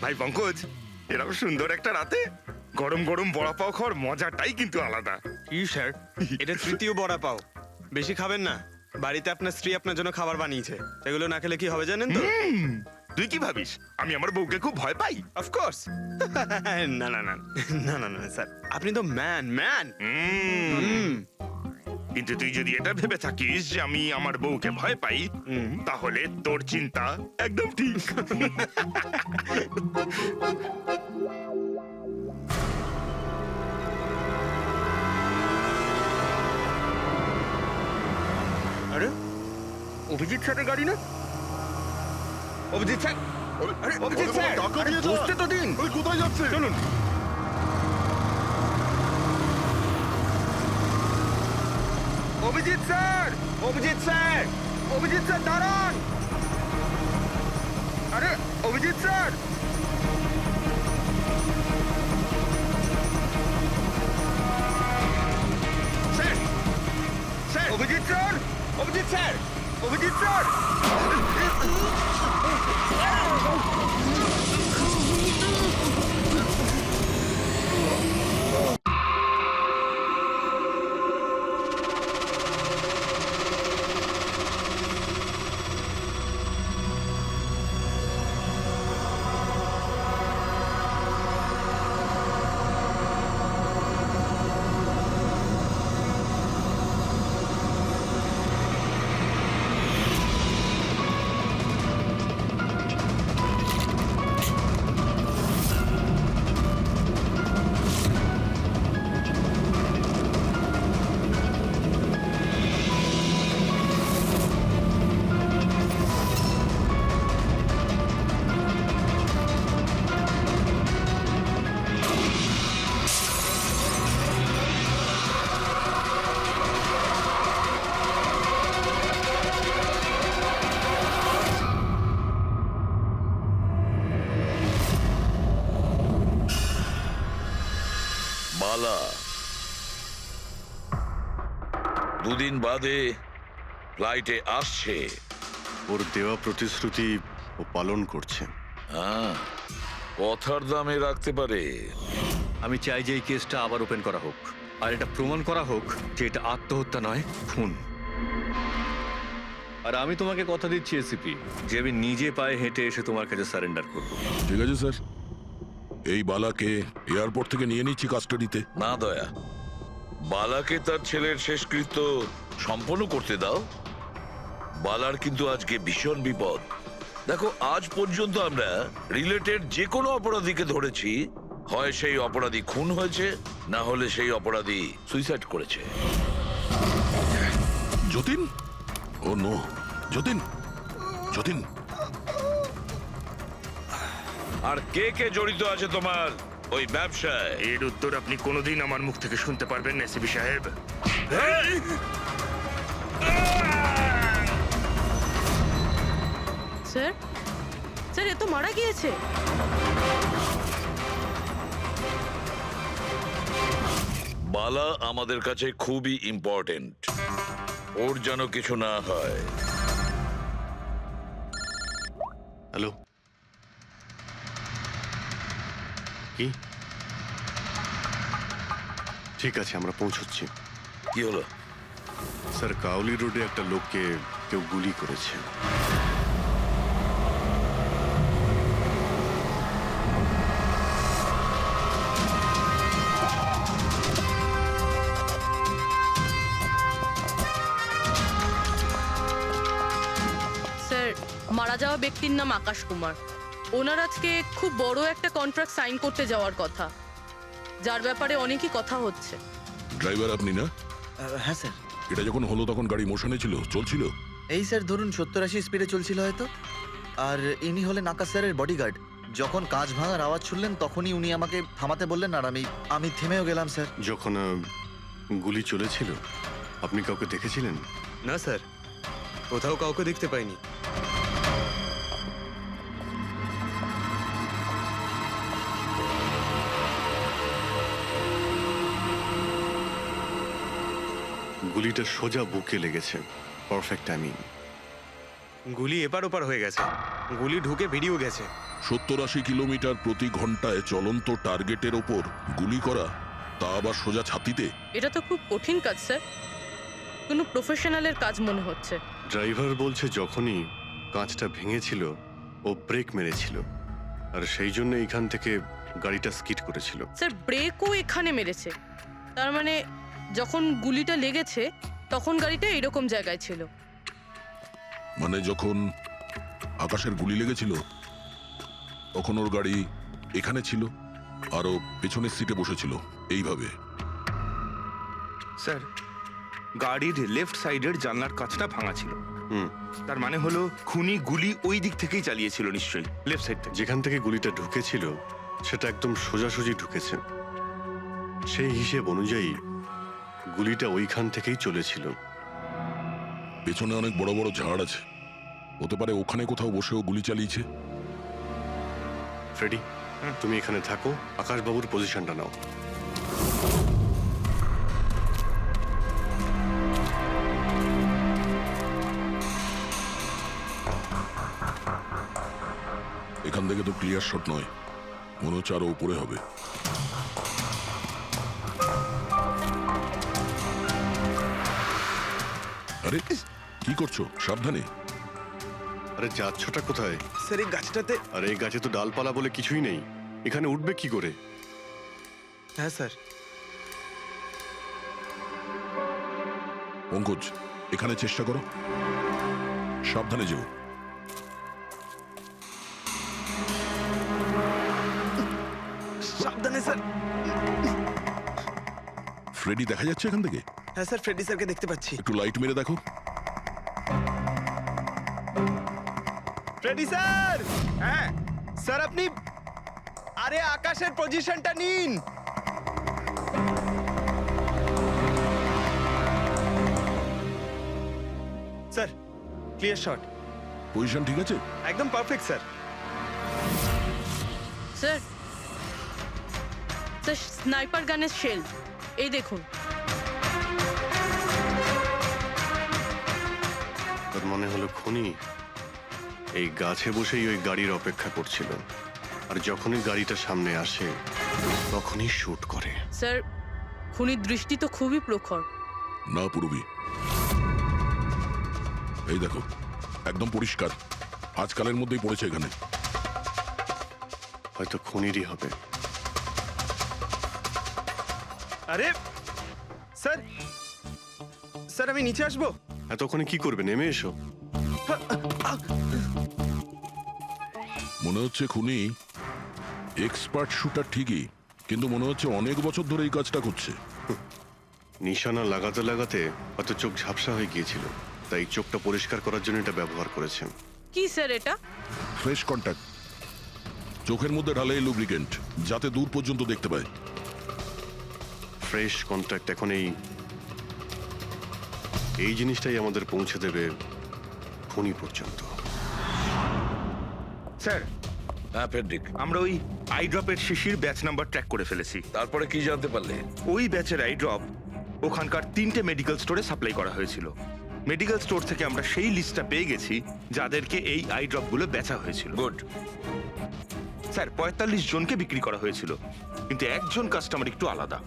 ভাই পঙ্কজ, এরকম সুন্দর একটা রাতে গরম গরম বড়া পাও খাওয়ার মজাটাই কিন্তু আলাদা। কি স্যার, এটা তৃতীয় বড়া পাও। বেশি খাবেন না, বাড়িতে আপনার স্ত্রী আপনার জন্য খাবার বানিয়েছে, এগুলো না খেলে কি হবে জানেন তো? তুই কি ভাবিস আমি আমার বউকে খুব ভয় পাই? অফকোর্স। না না না না না না স্যার, আপনি তো ম্যান। কিন্তু তুই যদি এটা ভেবে থাকিস যে আমি আমার বউকে ভয় পাই, তাহলে তোর চিন্তা একদম ঠিক। আরে অভিজিৎ স্যারের গাড়ি না? অভিজিৎ স্যার, আরে অভিজিৎ স্যার, আরে বসতে তো দিন। কোথায় যাচ্ছে? চলুন। Abhijit sir, Abhijit sir, Abhijit sir দাঁড়ান। আরে Abhijit sir, sir, sir, Abhijit sir, Abhijit sir, Abhijit sir. বালা দুদিন বাদে ফ্লাইটে আসছে। ওর দেওয়া প্রতিশ্রুতি ও পালন করছে। হ্যাঁ, কথার দামে রাখতে পারে। আমি চাই যে এই কেসটা আবার ওপেন করা হোক, আর এটা প্রমাণ করা হোক যে এটা আত্মহত্যা নয়, খুন। আর আমি তোমাকে কথা দিচ্ছি এসিপি, যে আমি নিজে পায়ে হেঁটে এসে তোমার কাছে সারেন্ডার করব। ঠিক আছে স্যার, এই বালাকে এয়ারপোর্ট থেকে নিয়ে নিচ্ছি কাস্টাডিতে। না দয়া, বালাকে তার ছেলের শেষকৃত্য সম্পন্ন করতে দাও। বালার কিন্তু আজকে ভীষণ বিপদ। দেখো, আজ পর্যন্ত আমরা রিলেটেড যে কোনো অপরাধীকে ধরেছি, হয় সেই অপরাধী খুন হয়েছে, না হলে সেই অপরাধী সুইসাইড করেছে। যতীন? ও নো, যতীন, যতীন। আর কে কে জড়িত আছে তোমার ওই ব্যবসায়? এর উত্তর আপনি কোনোদিন আমার মুখ থেকে শুনতে পারবেন না এসিপি সাহেব। স্যার, স্যার, এ তো মারা গিয়েছে। বালা আমাদের কাছে খুবই ইম্পর্টেন্ট, ওর যেন কিছু না হয়। হ্যালো, কি? ঠিক আছে, আমরা পৌঁছচ্ছি। কি হলো? স্যার, কাউলি রোডে একটা লোককে কেউ গুলি করেছে। স্যার, মারা যাওয়া ব্যক্তির নাম আকাশ কুমার। ওনার আজকে খুব বড় একটা কন্ট্রাক্ট সাইন করতে যাওয়ার কথা, যার ব্যাপারে অনেকই কথা হচ্ছে। ড্রাইভার আপনি না? হ্যাঁ স্যার। এটা যখন হলো তখন গাড়ি মোশনে ছিল, চলছিল? এই স্যার ধরুন 70-80 স্পিডে চলছিল হয়তো। আর ইনি হলেন আকাশ স্যারের বডিগার্ড। যখন কাঁচ ভাঙার আওয়াজ শুনলেন তখনই উনি আমাকে থামাতে বললেন, আর আমি থেমেও গেলাম স্যার। যখন গুলি চলেছিল আপনি কাউকে দেখেছিলেন? না স্যার, কোথাও কাউকে দেখতে পাইনি। গুলিটা সোজা বুকে লেগেছে। Perfect timing. গুলি এপার ওপার হয়ে গেছে। গুলি ঢুকে বেরিয়েও গেছে। 70-80 কিলোমিটার প্রতি ঘন্টায় চলন্ত টার্গেটের ওপর গুলি করা, তা আবার সোজা ছাতিতে। এটা তো খুব কঠিন কাজ স্যার, কোনো প্রফেশনালের কাজ মনে হচ্ছে। ড্রাইভার বলছে যখনই কাঁচটা ভেঙেছিল ও ব্রেক মেরেছিল, আর সেই জন্য এইখান থেকে গাড়িটা স্কিড করেছিল। স্যার ব্রেকও এখানে মেরেছে, তার মানে যখন গুলিটা লেগেছে তখন গাড়িটা এরকম জায়গায় ছিল। মানে যখন আকাশের গুলি লেগেছিল তখন ওর গাড়ি এখানে ছিল আর ও পেছনের সিটে বসেছিল এইভাবে। স্যার গাড়ির লেফট সাইডের জানলার কাঁচটা ভাঙা ছিল। হুম, তার মানে হলো খুনি গুলি ওই দিক থেকেই চালিয়েছিল, নিশ্চয়ই লেফট সাইড থেকে। যেখান থেকে গুলিটা ঢুকেছিল সেটা একদম সোজাসুজি ঢুকেছে। সেই হিসেব অনুযায়ী গুলিটা ওইখান থেকেই চলেছিল। পেছনে অনেক বড় বড় ঝাড় আছে, হতে পারে ওখানে কোথাও বসেও গুলি চালিয়েছে। ফ্রেডি, তুমি এখানে থাকো, আকাশবাবুর পজিশনটা নাও। এখান থেকে তো ক্লিয়ার শট নয়, মনে হচ্ছে আরো উপরে হবে। আরে কি করছো? সাবধানে। আরে যাচ্ছটা কোথায়? স্যার এই গাছটাতে। আরে এই গাছে তো ডালপালা বলে কিছুই নেই, এখানে উঠবে কি করে? হ্যাঁ স্যার। পঙ্কজ, এখানে চেষ্টা করো, সাবধানে যেও। সাবধানে স্যার। ফ্রেডি দেখা যাচ্ছে এখান থেকে? হ্যাঁ স্যার, ফ্রেডি স্যারকে দেখতে পাচ্ছি। একটু লাইট মেরে দেখো। Freddie sir! হ্যাঁ স্যার, আপনি আরে আকাশের পজিশনটা নিন। Sir clear shot. পজিশন ঠিক আছে? একদম perfect sir. Sir sir sniper গানের শেল এই দেখুন। তার মনে হলো খুনি এই গাছে বসেই ওই গাড়ির অপেক্ষা করছিল, আর যখনই গাড়িটা সামনে আসে তখনই শুট করে। স্যার খুনির দৃষ্টি তো খুবই প্রখর। না পূর্বী, এই দেখো একদম পরিষ্কার, আজকালের মধ্যেই পড়েছে এখানে। হয়তো খুনিরই হবে। আরে স্যার, স্যার আমি নিচে আসবো? এতক্ষণে কি করবে? নেমে এসো। মনে হচ্ছে খুনি এক্সপার্ট শুটার ঠিকই, কিন্তু মনে হচ্ছে অনেক বছর ধরে এই কাজটা করছে। নিশানা লাগাতে লাগাতে হয়তো চোখ ঝাপসা হয়ে গিয়েছিল, তাই চোখটা পরিষ্কার করার জন্য এটা ব্যবহার করেছেন। কি স্যার এটা? ফ্রেশ কন্ট্যাক্ট, চোখের মধ্যে ঢালে এই লুব্রিকেন্ট যাতে দূর পর্যন্ত দেখতে পায়। ফ্রেশ কন্ট্যাক্ট এখন এই জিনিসটাই আমাদের পৌঁছে দেবে খুনি পর্যন্ত। স্যার হ্যাঁ ফেডরিক, আমরা ওই আই ড্রপের শিশির ব্যাচ নাম্বার ট্র্যাক করে ফেলেছি। তারপরে কি জানতে পারলে? ওই ব্যাচের আই ড্রপ ওখানকার 3টে মেডিকেল স্টোরে সাপ্লাই করা হয়েছিল। মেডিকেল স্টোর থেকে আমরা সেই লিস্টটা পেয়ে গেছি যাদেরকে এই আই ড্রপগুলো বেচা হয়েছিল। গুড। স্যার 45 জনকে বিক্রি করা হয়েছিল, কিন্তু একজন কাস্টমার একটু আলাদা।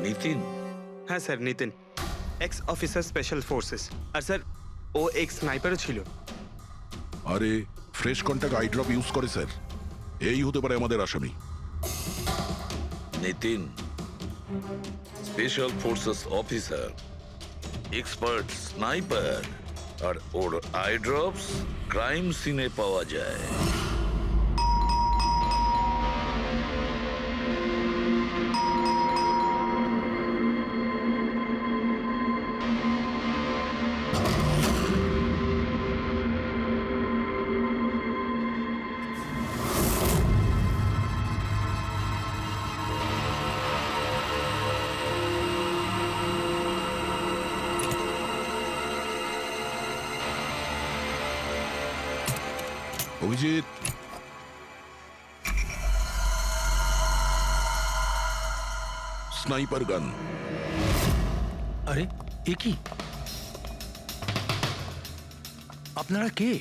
নিতিন? হ্যাঁ sir, Nitin, ex officer special forces. আর স্যার ও এক্স স্নাইপারও ছিল। আরে fresh contact eye drop use করে স্যার, এই হতে পারে আমাদের আসামি। Nitin special forces officer, expert sniper, আর ওর আই ড্রপস ক্রাইম সিনে পাওয়া যায়। অভিজিৎ, স্নাইপার গান। আরে এ কি? আপনারা কে?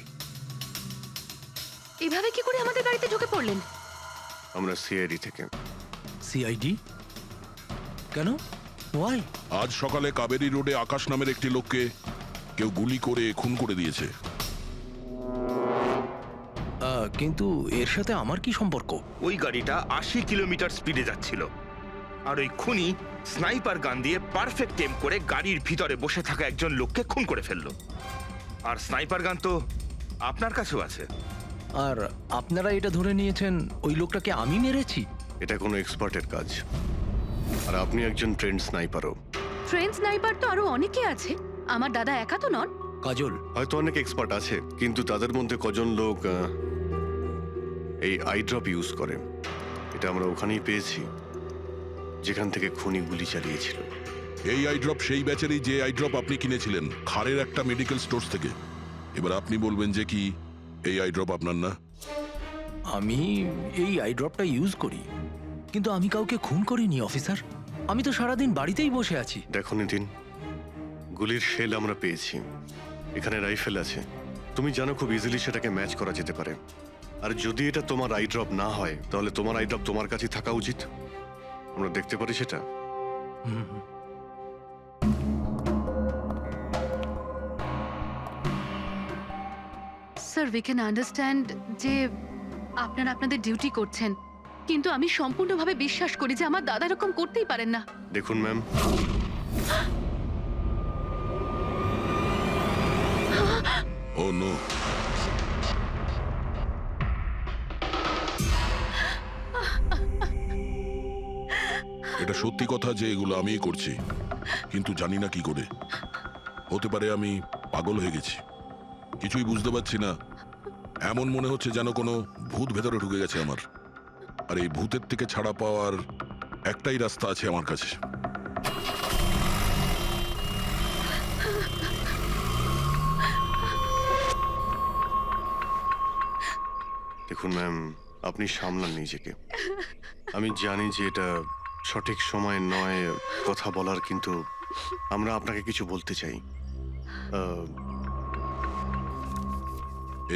এভাবে কি করে আমাদের গাড়িতে ঢুকে পড়লেন? আমরা সিআইডি থেকে। সিআইডি? কেন? ওয়াই? আজ সকালে কাবেরী রোডে আকাশ নামের একটি লোককে কেউ গুলি করে খুন করে দিয়েছে। কিন্তু এর সাথে আমার কি সম্পর্ক? ওই গাড়িটা 80 কিলোমিটার স্পিডে যাচ্ছিল, আর ওই খুনি স্নাইপার গান দিয়ে পারফেক্ট টেম করে গাড়ির ভিতরে বসে থাকা একজন লোককে খুন করে ফেললো। আর স্নাইপার গান তো আপনার কাছেও আছে। আর আপনারা এটা ধরে নিয়েছেন ওই লোকটাকে আমি মেরেছি? এটা কোনো এক্সপার্টের কাজ, আর আপনি একজন ট্রেন্ড স্নাইপারও। ট্রেন স্নাইপার তো আরো অনেকে আছে, আমার দাদা একা তো নন। কাজল, হয়তো অনেক এক্সপার্ট আছে, কিন্তু তাদের মধ্যে কজন লোক এই আই ড্রপ ইউজ করে। এটা আমরা ওখানেই পেয়েছি যেখান থেকে খুনি গুলি চালিয়েছিল। এই আই ড্রপ সেই ব্যাচেরই যে আই ড্রপ আপনি কিনেছিলেন খারের একটা মেডিকেল স্টোর থেকে। এবার আপনি বলবেন যে কি এই আই ড্রপ আপনার না? আমি এই আই ড্রপটা ইউজ করি, কিন্তু আমি কাউকে খুন করিনি অফিসার। আমি তো সারাদিন বাড়িতেই বসে আছি। দেখো নিতিন, গুলির শেল আমরা পেয়েছি, এখানে রাইফেল আছে। তুমি জানো খুব ইজিলি সেটাকে ম্যাচ করা যেতে পারে। আর যদি এটা তোমার আই ড্রপ না হয়, তাহলে তোমার আই ড্রপ তোমার কাছে থাকা উচিত। আমরা দেখতে পারি সেটা। স্যার, উই ক্যান আন্ডারস্ট্যান্ড যে আপনারা আপনাদের ডিউটি করছেন, কিন্তু আমি সম্পূর্ণভাবে বিশ্বাস করি যে আমার দাদা এরকম করতেই পারেন না। দেখুন ম্যাম, ও নো, এটা সত্যি কথা যে এগুলো আমিই করছি, কিন্তু জানি না কি করে। হতে পারে আমি পাগল হয়ে গেছি, কিছুই বুঝতে পারছি না। এমন মনে হচ্ছে যেন কোনো ভূত ভেতরে ঢুকে গেছে আমার, আর এই ভূতের থেকে ছাড়া পাওয়ার একটাই রাস্তা আছে আমার কাছে। দেখুন ম্যাম, আপনি সামলান নিজেকে। আমি জানি যে এটা সঠিক সময় নয় কথা বলার, কিন্তু আমরা আপনাকে কিছু বলতে চাই।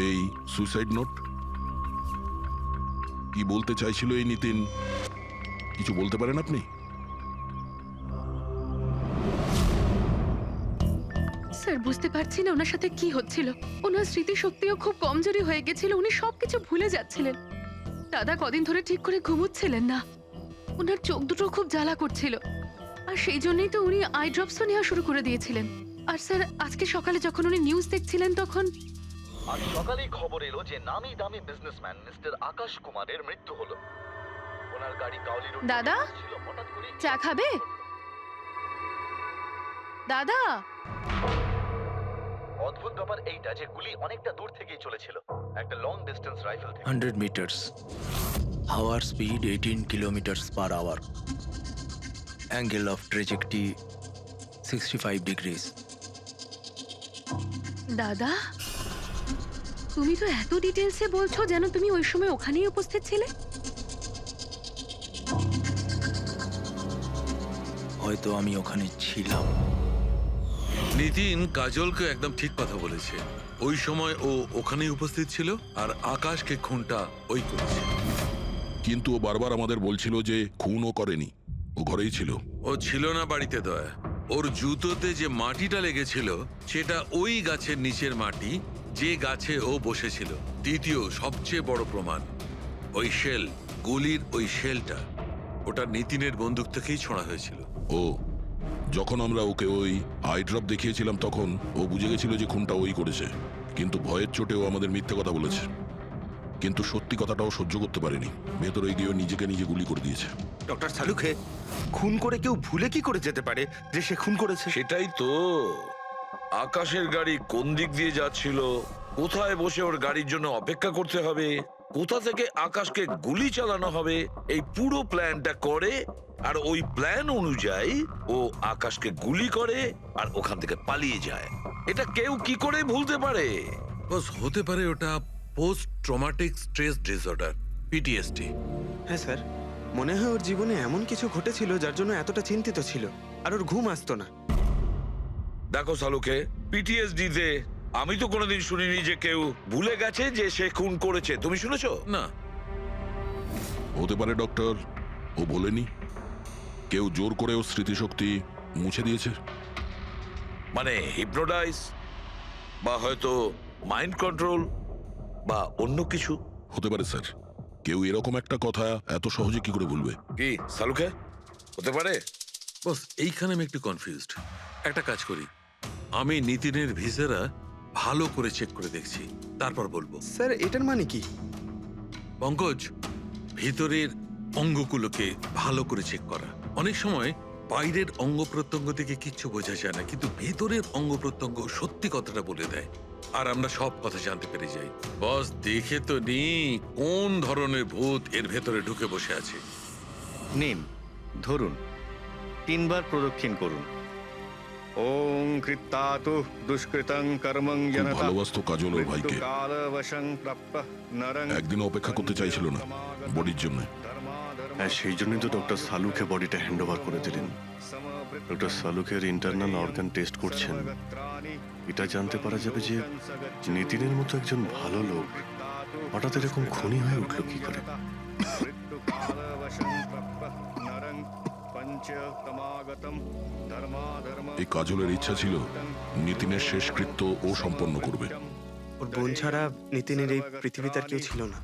এই সুইসাইড নোট কি বলতে চাইছিল এই নিতিন? কিছু বলতে পারেন আপনি? স্যার, বুঝতে পারছি না ওনার সাথে কি হচ্ছিল। ওনার স্মৃতিশক্তিও খুব কমজোরি হয়ে গেছিল, উনি সবকিছু ভুলে যাচ্ছিলেন। দাদা কদিন ধরে ঠিক করে ঘুমোচ্ছিলেন না, ওনার চোখ দুটো খুব জ্বালা করছিল, আর সেই জন্যই তো উনি আই ড্রপসও নেওয়া শুরু করে দিয়েছিলেন। আর স্যার, আজকে সকালে যখন উনি নিউজ দেখছিলেন তখন আজ সকালেই খবর এলো যে নামি দামি বিজনেসম্যান মিস্টার আকাশ কুমারের মৃত্যু হলো। ওনার গাড়ি কাউলি রোড দাদা, ছিল, হঠাৎ করে চা খাবে? দাদা, অদ্ভুত ব্যাপার এইটা যে গুলি অনেকটা দূর থেকেই চলেছিল, একটা লং ডিস্টেন্স রাইফেল থেকে। 100 মিটার্স, হাওয়ার speed 18 kilometres per hour, angle of trajectory 65 degrees. দাদা, তুমি তো এত ডিটেলসে বলছো যেন তুমি ওই সময় ওখানেই উপস্থিত ছিলে। হয়তো আমি ওখানে ছিলাম। নিতিন কাজলকে একদম ঠিক কথা বলেছে। ওই সময় ও ওখানেই উপস্থিত ছিল, আর আকাশকে খুনটা ওই করেছে। কিন্তু ও বারবার আমাদের বলছিল যে খুনও করেনি, ও ঘরেই ছিল। ও ছিল না বাড়িতে দয়া। ওর জুতোতে যে মাটিটা লেগেছিল সেটা ওই গাছের নিচের মাটি যে গাছে ও বসেছিল। দ্বিতীয় সবচেয়ে বড় প্রমাণ, ওই শেল, গুলির ওই শেলটা, ওটা নিতিনের বন্দুক থেকেই ছোঁড়া হয়েছিল। ও যখন আমরা ওকে ওই আই ড্রপ দেখিয়েছিলাম তখন ও বুঝে গেছিল যে খুনটা ওই করেছে, কিন্তু ভয়ের চোটে ও আমাদের মিথ্যে কথা বলেছে। কিন্তু সত্যি কথাটাও সহ্য করতে পারেনি, ভেতরে গিয়ে নিজেকে নিজে গুলি করে দিয়েছে। ডক্টর সালুখে, খুন করে কেউ ভুলে কি করে যেতে পারে যে সে খুন করেছে? সেটাই তো, আকাশের গাড়ি কোন দিক দিয়ে যাচ্ছিল, কোথায় বসে ওর গাড়ির জন্য অপেক্ষা করতে হবে, কোথা থেকে আকাশকে গুলি চালানো হবে, এই পুরো প্ল্যানটা করে, আর ওই প্ল্যান অনুযায়ী ও আকাশকে গুলি করে আর ওখান থেকে পালিয়ে যায়। এটা কেউ কি করে ভুলতে পারে? বস, হতে পারে ওটা post traumatic stress disorder, PTSD. হ্যাঁ স্যার, মনে হয় ওর জীবনে এমন কিছু ঘটেছিল যার জন্য এতটা চিন্তিত ছিল, আর ওর ঘুম আসতো না। দেখো সালুকে, পিটিএসডি তে আমি তো কোনোদিন শুনিনি যে কেউ ভুলে গেছে যে সে খুন করেছে। তুমি শুনেছো? না। হতে পারে ডক্টর, ও বলেনি। কেউ জোর করে ওর স্মৃতিশক্তি মুছে দিয়েছে। মানে হিপনোটাইজ, বা হয়তো মাইন্ড কন্ট্রোল, বা অন্য কিছু। হতে পারে স্যার। কেউ এরকম একটা কথা এত সহজে কি করে বলবে? কি সালুকে, হতে পারে? বস, এইখানে আমি একটু কনফিউজড। একটা কাজ করি, আমি নিতিনের ভিসারা ভালো করে চেক করে দেখছি, তারপর বলবো। স্যার এটার মানে কি? পঙ্কজ, ভিতরের অঙ্গগুলোকে ভালো করে চেক করা। অনেক সময় বাইরের অঙ্গ প্রত্যঙ্গ থেকে কিচ্ছু বোঝা যায় না, কিন্তু ভেতরের অঙ্গ প্রত্যঙ্গ সত্যি কথাটা বলে দেয়, আর আমরা সব কথা জানতে পেরে যাই। বস, দেখে তো নি কোন ধরনের ভূত এর ভেতরে ঢুকে বসে আছে। নিন, ধরুন, 3 বার প্রদক্ষিণ করুন। ওং কৃত্তাতু দুষ্কৃতং কর্মং খুব জনতা ভালোবাসতো কাজল ওর ভাইকে। মৃত্যুকালবশং প্রাপ্যঃ নরং একদিন অপেক্ষা করতে চাইছিল না বডির জন্য। হ্যাঁ, সেই জন্যই তো ডক্টর সালুকে বডিটা হ্যান্ড ওভার করে দিলেন। ডক্টর সালুকের ইন্টারনাল অর্গান টেস্ট করছেন। এটা জানতে পারা যাবে যে নিতিনের মতো একজন ভালো লোক হঠাৎ এরকম খুনি হয়ে উঠল কি করে। এই কাজলের ইচ্ছা ছিল নিতিনের শেষকৃত্য ও সম্পন্ন করবে। ওর বোন ছাড়া নিতিনের এই পৃথিবীতে আর কেউ ছিল না।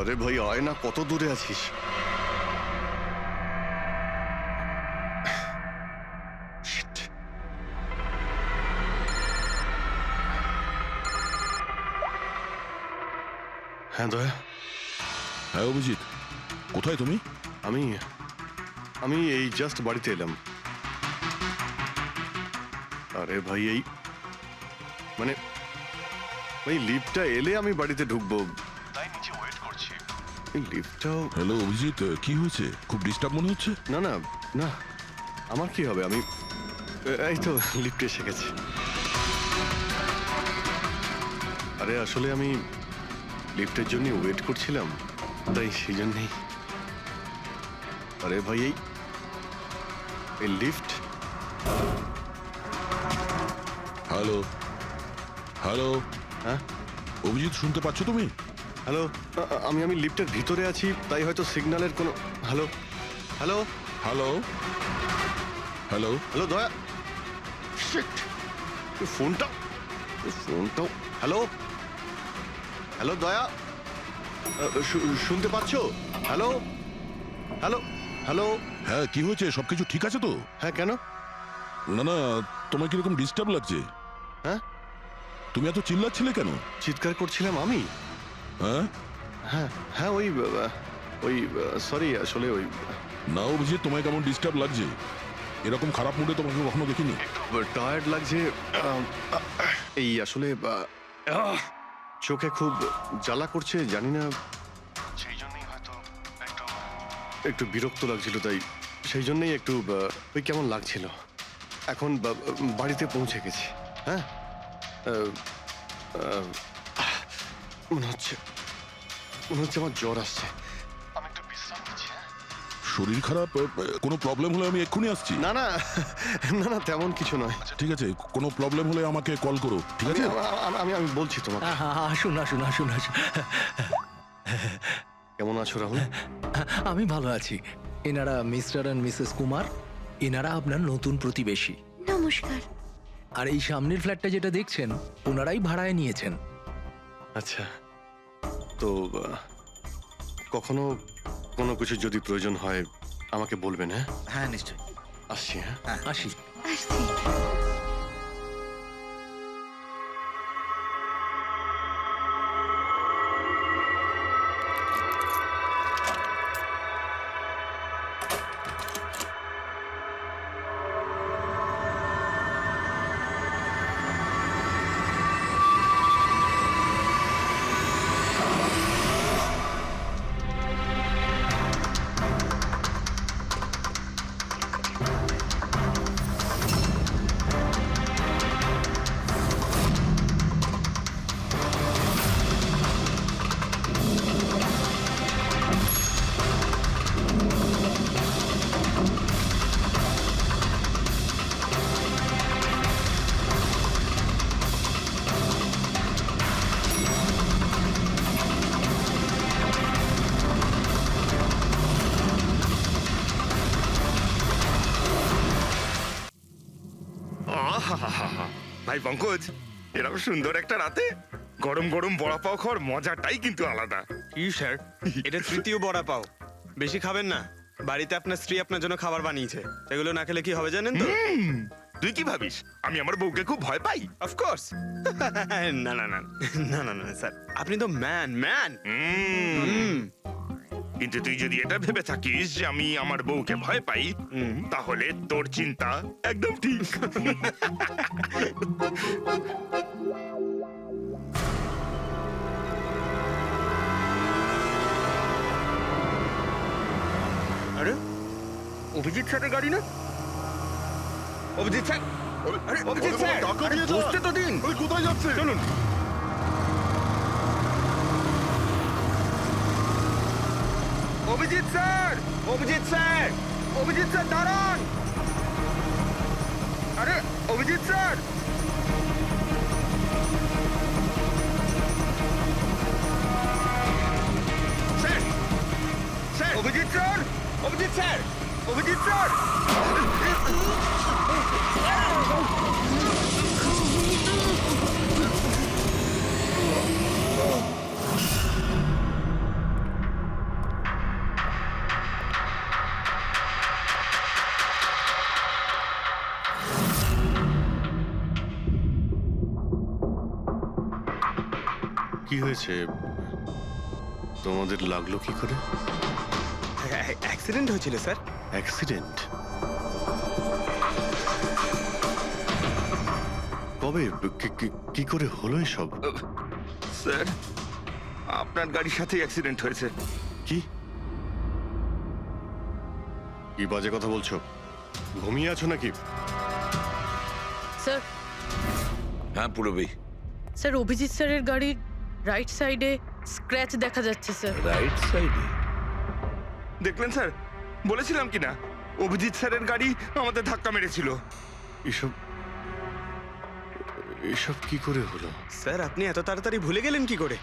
আরে ভাই, আয় না, কত দূরে আছিস? Shit. হ্যাঁ দয়া, হ্যাঁ অভিজিৎ, কোথায় তুমি? আমি আমি এই জাস্ট বাড়িতে এলাম। আরে ভাই, এই মানে এই লিফটটা এলে আমি বাড়িতে ঢুকবো, তাই নিচে ওয়েট করছি। এই লিফটটাও... হ্যালো অভিজিৎ, কি হয়েছে? খুব ডিস্টার্ব মনে হচ্ছে। না না না, আমার কি হবে, আমি এই তো লিফটে এসে গেছি। আরে আসলে আমি লিফটের জন্য ওয়েট করছিলাম, তাই সেই জন্যই। আরে ভাই, এই লিফট... হ্যালো হ্যালো, হ্যাঁ অভিজিৎ, শুনতে পাচ্ছ তুমি? হ্যালো, আমি লিফটের ভিতরে আছি, তাই হয়তো সিগন্যালের কোনো... hello hello hello hello hello দয়া, শিট, ফোনটাও... হ্যালো হ্যালো দয়া, শুনতে পাচ্ছ? Hello hello hello. হ্যাঁ, কি হয়েছে? সবকিছু ঠিক আছে তো? হ্যাঁ, কেন? না না, তোমার কিরকম ডিস্টার্ব লাগছে? হ্যাঁ, তুমি এত চিল্লাচ্ছিলে কেন? চিৎকার করছিলাম আমি? হ্যাঁ হ্যাঁ হ্যাঁ, ওই সরি, আসলে ওই... না অভিজিৎ, তোমায় কেমন ডিস্টার্ব লাগছে? এরকম খারাপ মুডে তোমাকে কখনো দেখিনি। টায়ার্ড লাগছে, এই আসলে চোখে খুব জ্বালা করছে, জানি না, সেই জন্যই হয়তো একটু বিরক্ত লাগছিল, তাই সেই জন্যই একটু ওই কেমন লাগছিল। এখন বাড়িতে পৌঁছে গেছি। হ্যাঁ মনে হচ্ছে আমার জ্বর আসছে। আমি একটু বিশ্রাম নিচ্ছি। শরীর খারাপ, কোনো প্রবলেম হলে আমি এক্ষুনি আসছি। না না না না, তেমন কিছু নয়। ঠিক আছে, কোনো প্রবলেম হলে আমাকে কল করো, ঠিক আছে? আমি আমি বলছি তোমাকে। আসুন আসুন আসুন আসুন। কেমন আছো রাহুল? আমি ভালো আছি। এনারা মিস্টার অ্যান্ড মিসেস কুমার। এনারা আপনার নতুন প্রতিবেশী। নমস্কার। আর এই সামনের ফ্ল্যাটটা যেটা দেখছেন ওনারাই ভাড়ায় নিয়েছেন। আচ্ছা, তো কখনো কোনো কিছু যদি প্রয়োজন হয় আমাকে বলবেন। হ্যাঁ হ্যাঁ নিশ্চয়ই। আসছি। হ্যাঁ আসি। আসছি। আহাহাহা। ভাই পঙ্কজ, এরকম সুন্দর একটা রাতে গরম গরম বড়া পাও খাওয়ার মজাটাই কিন্তু আলাদা। কি স্যার, এটা তৃতীয় বড়া পাও। বেশি খাবেন না, বাড়িতে আপনার স্ত্রী আপনার জন্য খাবার বানিয়েছে। এগুলো না খেলে কি হবে জানেন তো? তুই কি ভাবিস আমি আমার বউকে খুব ভয় পাই? অফকোর্স। না না না না না না স্যার, আপনি তো ম্যান। কিন্তু তুই যদি এটা ভেবে থাকিস যে আমি আমার বউকে ভয় পাই, তাহলে তোর চিন্তা একদম ঠিক। আরে অভিজিৎ স্যারের গাড়ি না? অভিজিৎ স্যার, আরে অভিজিৎ স্যার, আরে বসতে তো দিন। কোথায় যাচ্ছে? চলুন। Abhijit sir, Abhijit sir, Abhijit sir দাঁড়ান। আরে Abhijit sir, sir, sir, Abhijit sir, Abhijit sir, Abhijit sir. কি হয়েছে? তোমাদের লাগলো কি করে? অ্যাক্সিডেন্ট হয়েছিল স্যার। অ্যাক্সিডেন্ট? কবে? কি করে হলো এসব? স্যার, আপনার গাড়ির সাথে অ্যাক্সিডেন্ট হয়েছে। কি কি বাজে কথা বলছো? ঘুমিয়ে আছো নাকি? স্যার, হ্যাঁ পুরবি। স্যার অভিজিৎ স্যারের গাড়ির রাইট সাইডে স্ক্র্যাচ দেখা যাচ্ছে স্যার। রাইট সাইডে? দেখলেন স্যার, বলেছিলাম কি না অভিজিৎ স্যারের গাড়ি আমাদের ধাক্কা মেরেছিল। এসব এসব কি করে হলো? স্যার, আপনি এত তাড়াতাড়ি ভুলে গেলেন কি করে?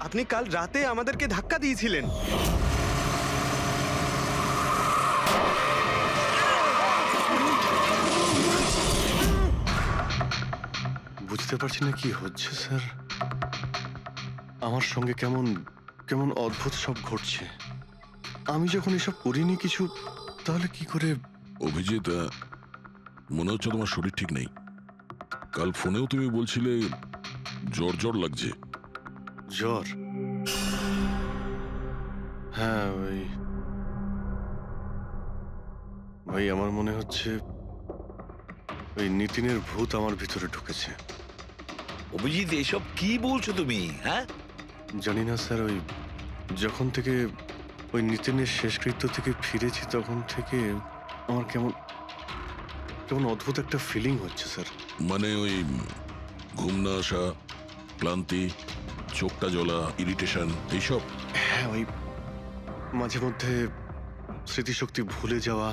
আপনি কাল রাতে আমাদেরকে ধাক্কা দিয়েছিলেন। বুঝতে পারছি না কি হচ্ছে স্যার। আমার সঙ্গে কেমন কেমন অদ্ভুত সব ঘটছে। আমি যখন এসব করিনি কিছু, তাহলে কি করে? অভিজিৎ, মনে হচ্ছে তোমার শরীর ঠিক নেই। কাল ফোনেও তুমি বলছিলে জ্বর জ্বর লাগছে। জ্বর? হ্যাঁ ভাই আমার মনে হচ্ছে ওই নিতিনের ভূত আমার ভিতরে ঢুকেছে। অভিজিৎ, এসব কি বলছো তুমি? হ্যাঁ, জানি না স্যার, ওই যখন থেকে ওই নিতিনের শেষকৃত্য থেকে ফিরেছি তখন থেকে আমার কেমন কেমন অদ্ভুত একটা ফিলিং হচ্ছে স্যার। মানে ওই ঘুম না আসা, ক্লান্তি, চোখটা জ্বলা, ইরিটেশন, এইসব? হ্যাঁ, ওই মাঝে মধ্যে স্মৃতিশক্তি ভুলে যাওয়া।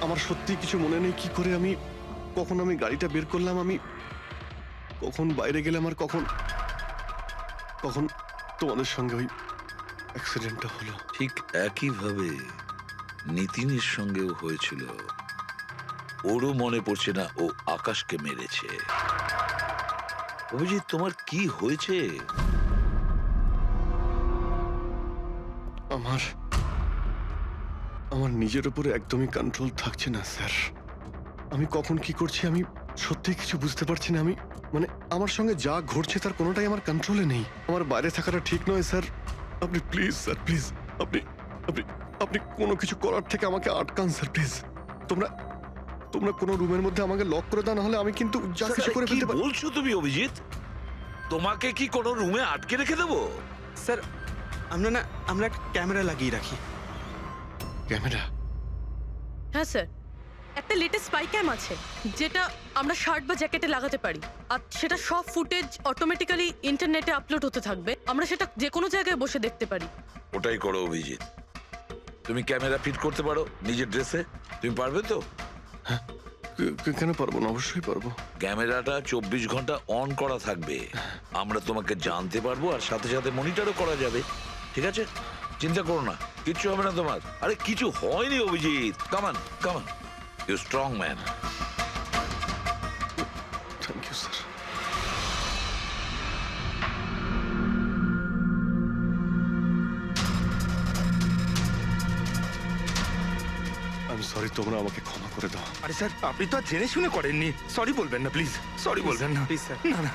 আমার সত্যি কিছু মনে নেই কি করে আমি কখন আমি গাড়িটা বের করলাম, আমি কখন বাইরে গেলাম, আর কখন কখন তোমাদের সঙ্গে ওই অ্যাক্সিডেন্টটা হলো। ঠিক একইভাবে নিতিনের সঙ্গেও হয়েছিল। ওরও মনে পড়ছে না ও আকাশকে মেরেছে। অভিজিৎ, তোমার কি হয়েছে? আমার নিজের উপরে একদমই কন্ট্রোল থাকছে না স্যার। আমি কখন কি করছি আমি সত্যি কিছু বুঝতে পারছি না। আমি মানে আমার সঙ্গে যা ঘটছে তার কোনোটাই আমার কন্ট্রোলে নেই। আমার বাইরে থাকাটা ঠিক নয় স্যার। আপনি প্লিজ স্যার, প্লিজ আপনি আপনি আপনি কোনো কিছু করার থেকে আমাকে আটকান স্যার, প্লিজ। তোমরা তোমরা কোনো রুমের মধ্যে আমাকে লক করে দাও, না হলে আমি কিন্তু যা কিছু করে কি ফেলতে পারি। বলছো তুমি অভিজিৎ? তোমাকে কি কোনো রুমে আটকে রেখে দেবো? স্যার আমরা একটা ক্যামেরা লাগিয়ে রাখি। ক্যামেরা? হ্যাঁ স্যার, একটা লেটেস্ট স্পাই ক্যাম আছে যেটা আমরা শার্ট বা জ্যাকেটে লাগাতে পারি, আর সেটা সব ফুটেজ অটোমেটিক্যালি ইন্টারনেটে আপলোড হতে থাকবে। আমরা সেটা যে কোনো জায়গায় বসে দেখতে পারি। ওটাই করো অভিজিৎ। তুমি ক্যামেরা ফিট করতে পারো নিজের ড্রেসে? তুমি পারবে তো? কেন পারবো না? অবশ্যই পারবো। ক্যামেরাটা 24 ঘন্টা অন করা থাকবে। আমরা তোমাকে জানতে পারবো, আর সাথে সাথে মনিটরও করা যাবে। ঠিক আছে, চিন্তা করো না, কিচ্ছু হবে না তোমার। আরে কিছু হয়নি Abhijit. Come on come on, you strong man. Thank you sir. আমি সরি, তোমরা আমাকে ক্ষমা করে দাও। আরে স্যার, আপনি তো আর জেনে শুনে করেননি। সরি বলবেন না প্লিজ, সরি বলবেন না প্লিজ স্যার। না না।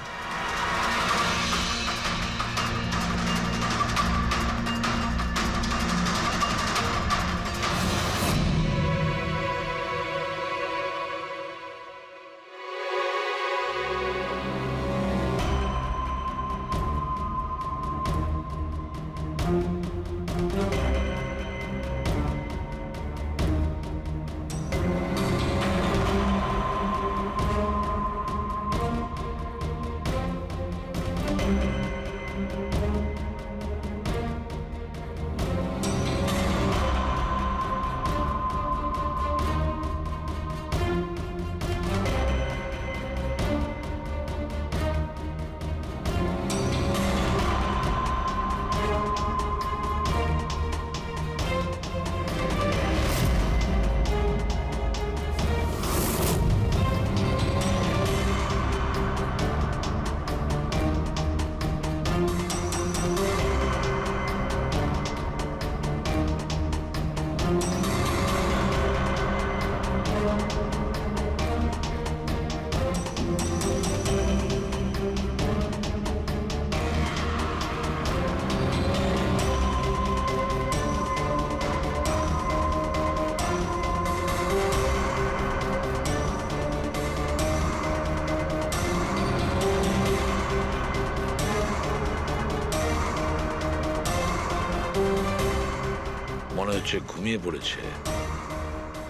মনে হচ্ছে ঘুমিয়ে পড়েছে।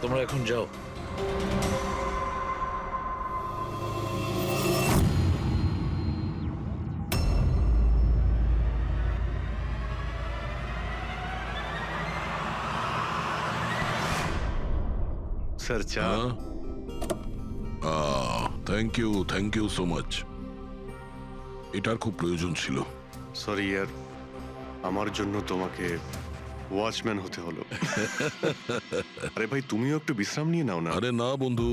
তোমরা এখন যাও। স্যার চা। Thank you so much. এটার খুব প্রয়োজন ছিল। সরি ইয়ার, আমার জন্য তোমাকে ওয়াচম্যান হতে হলো। আরে ভাই, তুমিও একটু বিশ্রাম নিয়ে নাও না। আরে না বন্ধু,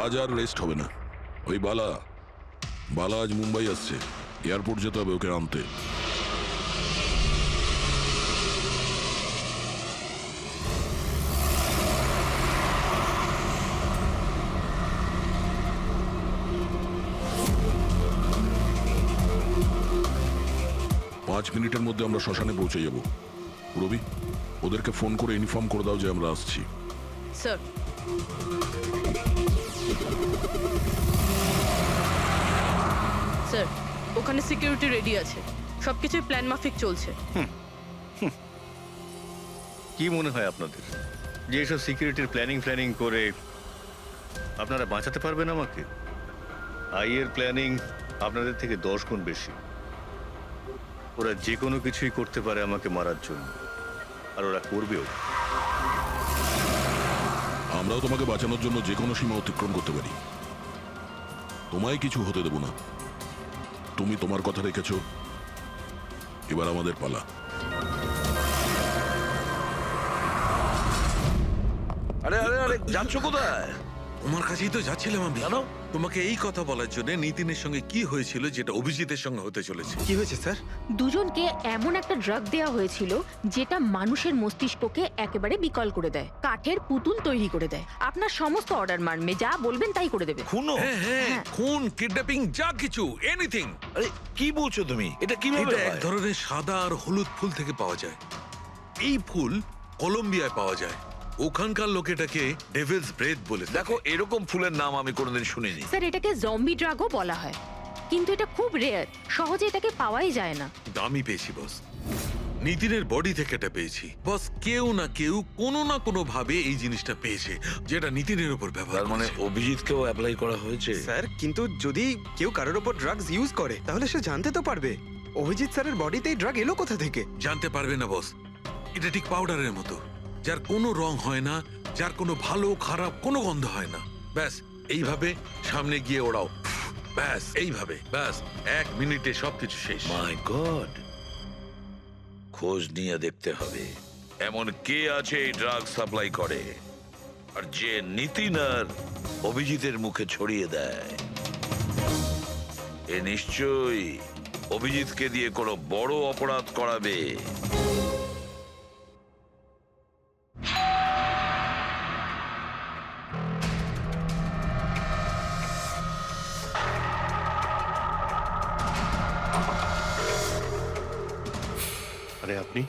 আজ আর রেস্ট হবে না। ওই বালা আজ মুম্বাই আসছে, এয়ারপোর্ট যেতে হবে ওকে আনতে। পাঁচ মিনিটের মধ্যে আমরা শ্মশানে পৌঁছে যাব। রবি, ওদেরকে ফোন করে ইনফর্ম করে দাও যে আমরা আসছি। স্যার, স্যার ওখানে সিকিউরিটি রেডি আছে, সবকিছুই প্ল্যান মাফিক চলছে। কি মনে হয় আপনাদের, যে এসব সিকিউরিটির প্ল্যানিং করে আপনারা বাঁচাতে পারবেন আমাকে? আইয়ের প্ল্যানিং আপনাদের থেকে 10 গুণ বেশি। ওরা যে কোনো কিছুই করতে পারে আমাকে মারার জন্য, আর ওরা করবেও। আমরাও তোমাকে বাঁচানোর জন্য যে কোনো সীমা অতিক্রম করতে পারি। তোমায় কিছু হতে দেব না। তুমি তোমার কথা রেখেছো, এবার আমাদের পালা। আরে আরে আরে যাচ্ছ কোথায়? তোমার কাছেই তো যাচ্ছিলাম আমি। জানো তোমাকে এই কথা বলার জন্য নিতিনের সঙ্গে কি হয়েছিল যেটা অভিজিতের সঙ্গে হতে চলেছে। কি হয়েছে স্যার? দুজনকে এমন একটা ড্রাগ দেওয়া হয়েছিল যেটা মানুষের মস্তিষ্ককে একেবারে বিকল করে দেয়, কাঠের পুতুল তৈরি করে দেয়। আপনার সমস্ত অর্ডার মানবে, যা বলবেন তাই করে দেবে। খুনো? হ্যাঁ হ্যাঁ, খুন, কিডন্যাপিং, যা কিছু, এনিথিং। আরে কি বলছো তুমি? এটা কিভাবে এটা এক হয়? ধরনের সাদা আর হলুদ ফুল থেকে পাওয়া যায়। এই ফুল কলম্বিয়ায় পাওয়া যায়। ওখানকার লোক এটাকে ডেভিলস ব্রেথ বলে থাকে। দেখো এরকম ফুলের নাম আমি কোনোদিন শুনিনি। স্যার, এটাকে জম্বি ড্রাগও বলা হয়, কিন্তু এটা খুব রেয়ার, সহজে এটাকে পাওয়াই যায় না। দামি পেয়েছি বস, নিতিনের বডি থেকে এটা পেয়েছি বস। কেউ না কেউ কোনো না কোনো ভাবে এই জিনিসটা পেয়েছে যেটা নিতিনের উপর ব্যবহার তার মানে করেছে। অভিজিৎকেও অ্যাপ্লাই করা হয়েছে। স্যার কিন্তু যদি কেউ কারোর ওপর ড্রাগস ইউজ করে তাহলে সে জানতে তো পারবে অভিজিৎ স্যারের বডিতে এই ড্রাগ এলো কোথা থেকে। জানতে পারবে না বস, এটা ঠিক পাউডারের মতো, যার কোনো রং হয় না, যার কোনো ভালো খারাপ কোনো গন্ধ হয় না। ব্যাস এইভাবে সামনে গিয়ে ওড়াও, ব্যাস এইভাবে, ব্যাস 1 মিনিটে সবকিছু শেষ। মাই গড, খোঁজ নিয়ে দেখতে হবে এমন কে আছে এই ড্রাগ সাপ্লাই করে আর যে নিতিন আর অভিজিতের মুখে ছড়িয়ে দেয়। এ নিশ্চয়ই অভিজিৎকে দিয়ে কোনো বড় অপরাধ করাবে। আরে আপনি,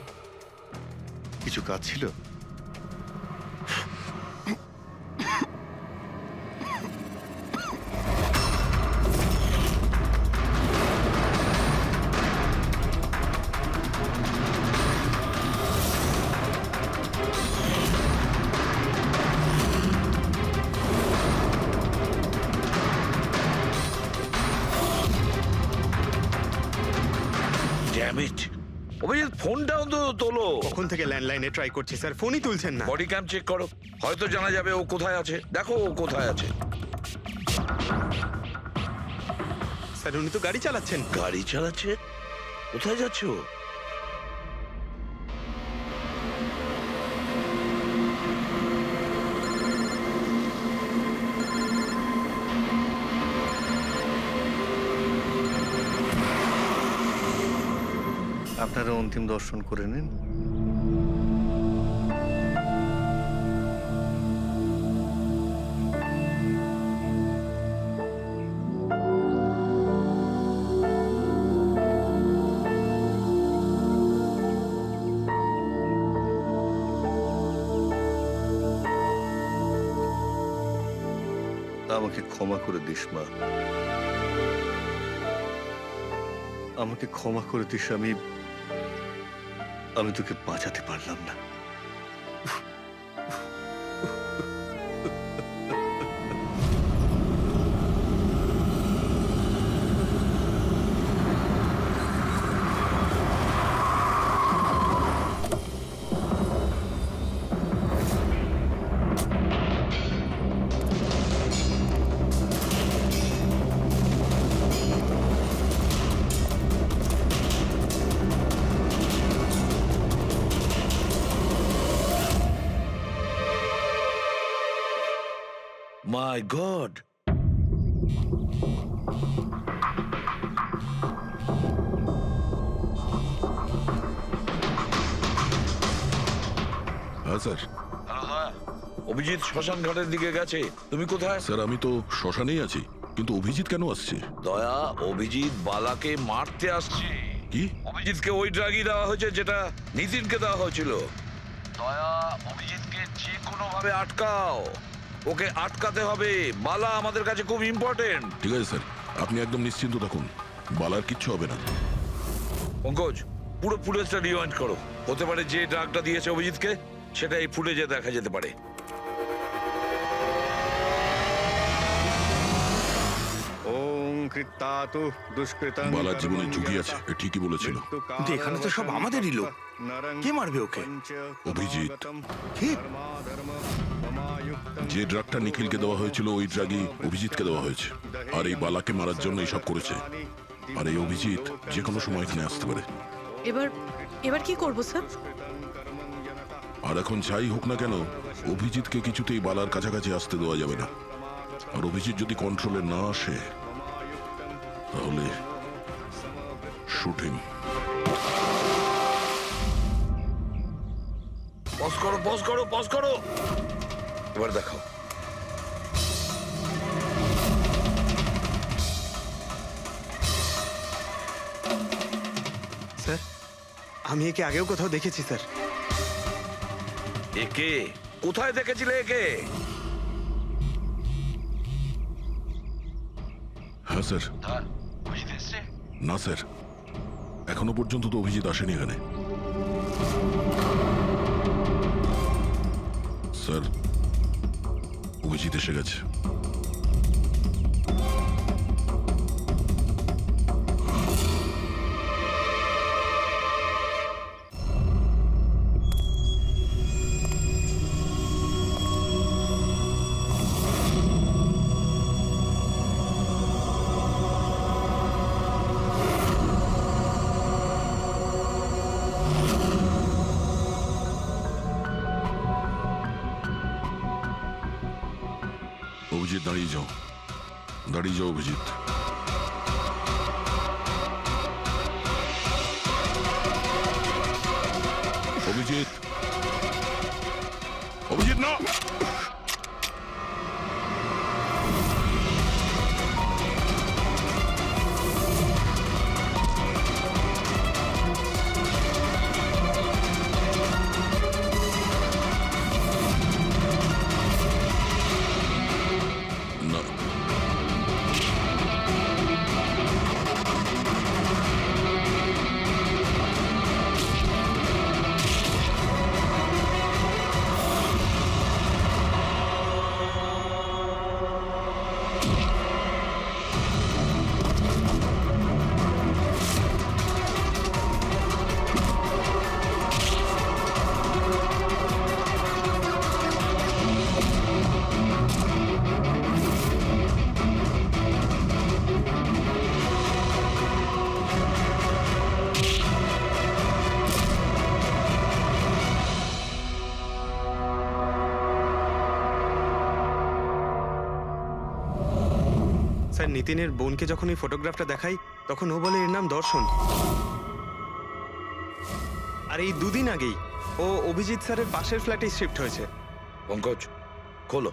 কিছু কাজ ছিল? ড্যাম ইট, অভিজিৎ ফোনটাও তো তোলো। কখন থেকে ল্যান্ডলাইনে ট্রাই করছি স্যার, ফোনই তুলছেন না। বডি ক্যাম চেক করো, হয়তো জানা যাবে ও কোথায় আছে। দেখো ও কোথায় আছে। স্যার উনি তো গাড়ি চালাচ্ছেন। গাড়ি চালাচ্ছে? কোথায় যাচ্ছে ও? আপনারা অন্তিম দর্শন করে নিন। আমাকে ক্ষমা করে দিস মা, আমাকে ক্ষমা করে দিস। আমি তোকে বাঁচাতে পারলাম না। মাই গড, হ্যাঁ স্যার। অভিজিৎ শ্মশান ঘাটের দিকে গেছে। তুমি কোথায়? স্যার আমি তো শ্মশানেই আছি, কিন্তু অভিজিৎ কেন আসছে? দয়া, অভিজিৎ বালাকে মারতে আসছে। কি? অভিজিৎকে ওই ড্রাগই দেওয়া হয়েছে যেটা নিতিনকে দেওয়া হয়েছিল। দয়া, অভিজিৎকে যে কোনো ভাবে আটকাও, ওকে আটকাতে হবে। বালা আমাদের কাছে খুব ইম্পর্টেন্ট। ঠিক আছে স্যার, আপনি একদম নিশ্চিন্ত থাকুন, বালার কিচ্ছু হবে না। পঙ্কজ, পুরো ফুটেজটা রিওয়াইন্ড করো। হতে পারে যে ড্রাগটা দিয়েছে অভিজিৎকে সেটা এই ফুটেজে দেখা যেতে পারে। ওম কৃত্তাতু দুষ্কৃতং বালার জীবনে ঝুঁকি আছে, এ ঠিকই বলেছিল। কিন্তু এখানে তো সব আমাদেরই লোক। কে মারবে ওকে? অভিজিৎ। কি? যে ড্রাগটা নিখিলকে দেওয়া হয়েছিল ওই ড্রাগই অভিজিৎকে দেওয়া হয়েছে, আর এই বালাকে মারার জন্য এইসব করেছে। আর এই অভিজিৎ যে কোনো সময় এখানে আসতে পারে। এবার কি করব স্যার? আর এখন যাই হোক না কেন, অভিজিৎকে কিছুতেই বালার কাছাকাছি আসতে দেওয়া যাবে না। আর অভিজিৎ যদি কন্ট্রোলে না আসে তাহলে শুটিং। পজ করো, পজ করো, পজ করো। এবার দেখাও। স্যার, আমি একে আগেও কোথাও দেখেছি স্যার। একে কোথায় দেখেছিলে একে? হ্যাঁ স্যার। না স্যার, এখনো পর্যন্ত তো অভিজিৎ আসেনি এখানে। স্যার, অভিজিৎ এসে গেছে। অভিজিৎ দাঁড়িয়ে যাও, দাঁড়িয়ে যাও অভিজিৎ। অভিজিৎ, অভিজিৎ না। না। স্যার, নিতিনের বোনকে যখন এই ফটোগ্রাফটা দেখাই তখন ও বলে এর নাম দর্শন। আর এই দুদিন আগেই ও অভিজিৎ স্যারের পাশের ফ্ল্যাটে শিফট হয়েছে। পঙ্কজ, খোলো।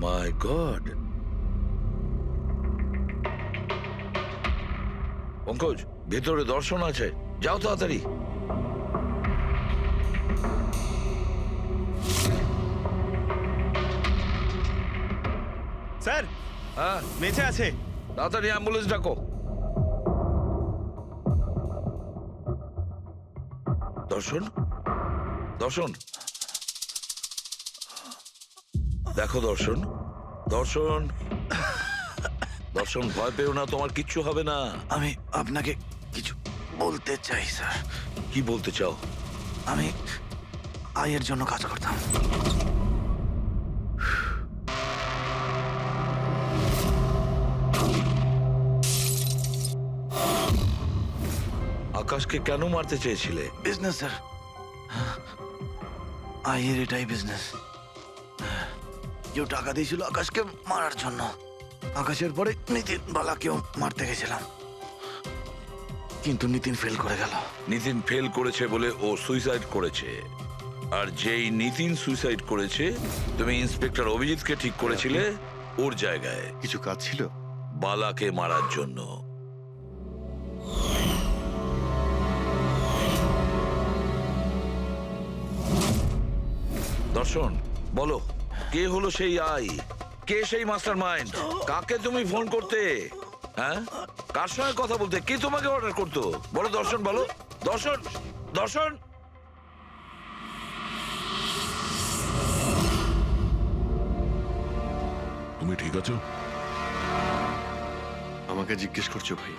মাই গড। পঙ্কজ, ভেতরে দর্শন আছে, যাও তাড়াতাড়ি। স্যার, হ্যাঁ, বেঁচে আছে। তাড়াতাড়ি অ্যাম্বুলেন্স ডাকো। দর্শন, দর্শন, দেখো দর্শন, দর্শন, দর্শন, ভয় পেও না, তোমার কিচ্ছু হবে না। আমি আপনাকে কিছু বলতে চাই স্যার। কি বলতে চাও? আমি আয়ের জন্য কাজ করতাম। আকাশকে কেন মারতে চেয়েছিলে? বিজনেস স্যার, আয়ের এটাই বিজনেস। কেউ টাকা দিয়েছিল আকাশকে মারার জন্য। আকাশের পরে নিতিন বালাকেও মারতে গেছিলাম, কিন্তু নিতিন ফেল করে গেল। নিতিন ফেল করেছে বলে ও সুইসাইড করেছে। আর যেই নিতিন সুইসাইড করেছে, তুমি ইন্সপেক্টর অভিজিৎকে ঠিক করেছিলে ওর জায়গায়। কিছু কাজ ছিল? বালাকে মারার জন্য। দর্শন, বলো কে হলো সেই আই? কে সেই মাস্টার মাইন্ড? কাকে তুমি ফোন করতে? হ্যাঁ, কার সঙ্গে কথা বলতে? কে তোমাকে অর্ডার করতো? বলো দর্শন, বলো দর্শন, দর্শন। তুমি ঠিক আছো? আমাকে জিজ্ঞেস করছো ভাই?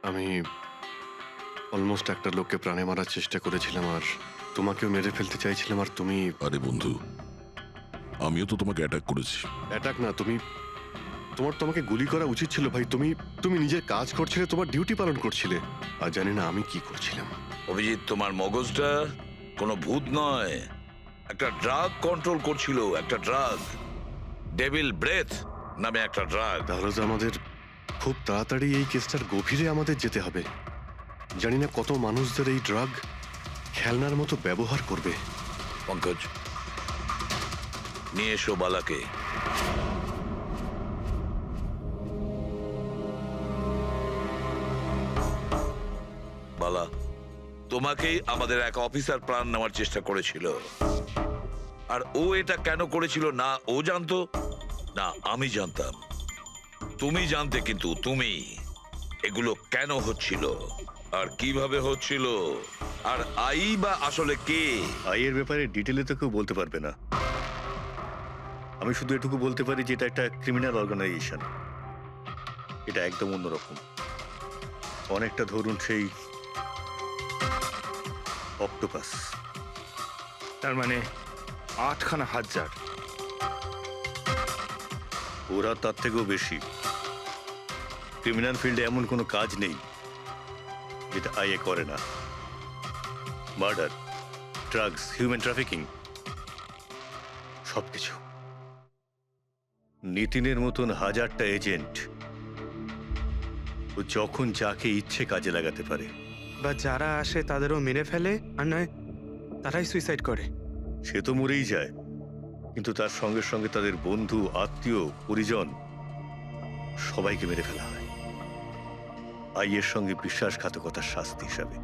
আমি অলমোস্ট একটা লোককে প্রাণে মারার চেষ্টা করেছিলাম, আর তোমাকেও মেরে ফেলতে চাইছিলাম, আর তুমি... আরে বন্ধু, আমিও তো তোমাকে অ্যাটাক করেছি। অ্যাটাক না, তোমাকে গুলি করা উচিত ছিল ভাই। তুমি নিজের কাজ করছিলে, তোমার ডিউটি পালন করছিলে, আর জানি না আমি কি করছিলাম। অভিজিৎ, তোমার মগজটা কোনো ভূত নয়, একটা ড্রাগ কন্ট্রোল করছিল। একটা ড্রাগ, ডেভিল ব্রেথ নামে একটা ড্রাগ। তাহলে তো আমাদের খুব তাড়াতাড়ি এই কেসটার গভীরে আমাদের যেতে হবে। জানি না কত মানুষদের এই ড্রাগ খেলনার মতো ব্যবহার করবে। পঙ্কজ, নিয়ে এসো বালাকে। বালা, তোমাকেই আমাদের এক অফিসার প্রাণ নেওয়ার চেষ্টা করেছিল, আর ও এটা কেন করেছিল না ও জানতো না আমি জানতাম। তুমি জানতে, কিন্তু তুমি এগুলো কেন হচ্ছিল আর কিভাবে হচ্ছিল, আর আই বা আসলে কে? আইয়ের ব্যাপারে ডিটেলে তো কেউ বলতে পারবে না। আমি শুধু এটুকু বলতে পারি যে এটা একটা ক্রিমিনাল অর্গানাইজেশন। এটা একদম অন্যরকম, অনেকটা ধরুন সেই অক্টোপাস। তার মানে 8খানা হাজার। ওরা তার থেকেও বেশি। ক্রিমিনাল ফিল্ডে এমন কোনো কাজ নেই যেটা আইএ করে না। মার্ডার, ড্রাগস, হিউম্যান ট্রাফিকিং, সবকিছু। নিতিনের মতন হাজারটা এজেন্ট, ও যখন যাকে ইচ্ছে কাজে লাগাতে পারে। বা যারা আসে তাদেরও মেরে ফেলে, আর নয় তারাই সুইসাইড করে। সে তো মরেই যায়, কিন্তু তার সঙ্গে সঙ্গে তাদের বন্ধু, আত্মীয়, পরিজন সবাইকে মেরে ফেলা হয় আইয়ের সঙ্গে বিশ্বাসঘাতকতার শাস্তি হিসাবে।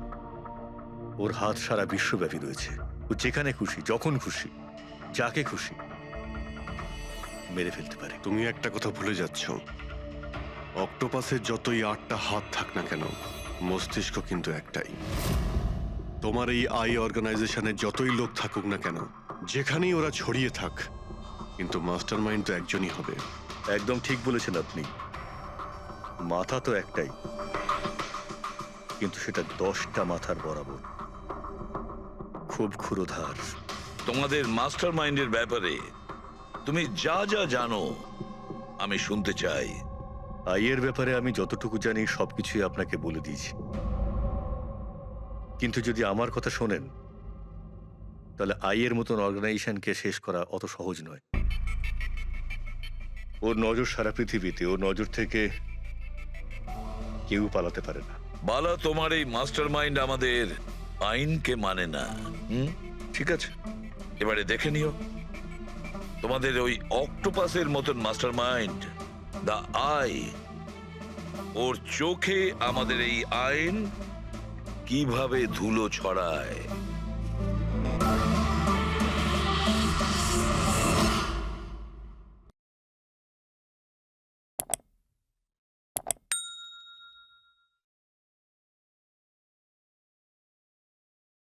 ওর হাত সারা বিশ্বব্যাপী রয়েছে। ও যেখানে খুশি, যখন খুশি, যাকে খুশি মেরে ফেলতে পারে। তুমি একটা কথা ভুলে যাচ্ছ, অক্টোপাসের যতই 8টা হাত থাক না কেন, মস্তিষ্ক কিন্তু একটাই। তোমার এই আই অর্গানাইজেশনে যতই লোক থাকুক না কেন, যেখানেই ওরা ছড়িয়ে থাক, কিন্তু মাস্টার মাইন্ড তো একজনই হবে। একদম ঠিক বলেছেন আপনি। মাথা তো একটাই, কিন্তু সেটা 10টা মাথার বরাবর, খুব ক্ষুরোধার। তোমাদের মাস্টার মাইন্ডের ব্যাপারে তুমি যা যা জানো আমি শুনতে চাই। আইয়ের ব্যাপারে আমি যতটুকু জানি সবকিছুই আপনাকে বলে দিয়েছি, কিন্তু যদি আমার কথা শোনেন তাহলে আইয়ের মতন অর্গানাইজেশনকে শেষ করা অত সহজ নয়। ওর নজর সারা পৃথিবীতে, ওর নজর থেকে কেউ পালাতে পারে না। বালা, তোমার এই মাস্টার মাইন্ড আমাদের আইনকে মানে না। ঠিক আছে, এবারে দেখে নিও তোমাদের ওই অক্টোপাসের মতন মাস্টার মাইন্ড, দা আই, ওর চোখে আমাদের এই আইন কিভাবে ধুলো ছড়ায়।